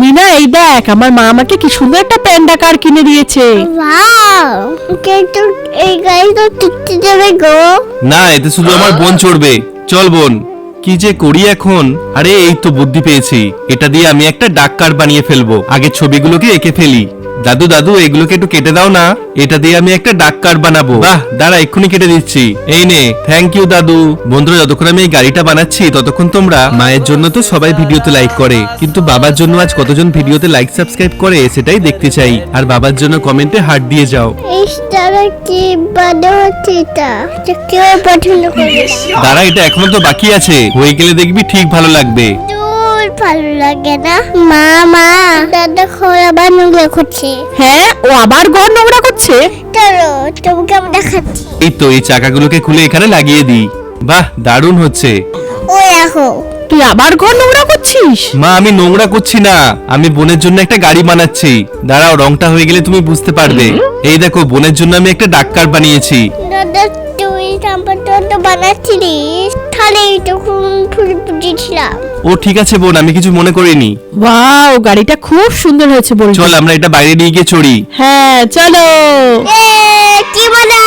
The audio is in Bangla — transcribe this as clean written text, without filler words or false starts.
মিনা এই দেখ আমার মা আমাকে কি সুন্দর একটা প্যান্ডা কার কিনে দিয়েছে। ওয়াও, কিন্তু এই গাড়ি তো টিকতে যাবে গো। না, এতে শুধু আমার বোন চড়বে। চল বোন, কি যে করি এখন। আরে এই তো বুদ্ধি পেয়েছি, এটা দিয়ে আমি একটা ডাক কার্ড বানিয়ে ফেলবো। আগে ছবিগুলোকে এঁকে ফেলি। দাদু দাদু এগুলোকে একটু কেটে দাও না, এটা দিয়ে আমি একটা ডাক কার্ড বানাবো। বাহ, দাঁড়া এক্ষুনি কেটে দিচ্ছি। এই নে, থ্যাংক ইউ দাদু। বন্ধুরা, যতক্ষণ আমি এই গাড়িটা বানাচ্ছি ততক্ষণ তোমরা মায়ের জন্য তো সবাই ভিডিওতে লাইক করে, কিন্তু বাবার জন্য আজ কতজন ভিডিওতে লাইক সাবস্ক্রাইব করে সেটাই দেখতে চাই। আর বাবার জন্য কমেন্টে হার্ট দিয়ে যাও। এই স্টারে কি বানা হচ্ছে এটা কেউ পছন্দ করে না। দাঁড়া, এটা এখনো তো বাকি আছে, হয়ে গেলে দেখবি ঠিক ভালো লাগবে। দূর ভালো লাগে না। মা দাদা ঘর আবার নোংরা করছে। হ্যাঁ, ও আবার ঘর নোংরা করছে। চলো তোমাকে আমি দেখাচ্ছি। এই তো এই চাকাগুলোকে খুলে এখানে লাগিয়ে দিই। বাহ, দারুণ হচ্ছে। ও দেখো, তুই আবার ঘর নোংরা করছিস? মা, আমি নোংরা করছি না, আমি বোনের জন্য একটা গাড়ি বানাচ্ছি। দাঁড়াও, রংটা হয়ে গেলে তুমি বুঝতে পারবে। এই দেখো, বোনের জন্য আমি একটা ডাক কার্ড বানিয়েছি। দাদা তুই সম্পর্কটা বানাচ্ছিলিস, তাহলে তখন ফুল বুঝেছিলাম। ও ঠিক আছে বোন, আমি কিছু মনে করিনি। ওয়াও, গাড়িটা খুব সুন্দর হয়েছে বলছি। চল আমরা এটা বাইরে নিয়ে গিয়ে চড়ি। হ্যাঁ চলো। কি মজা!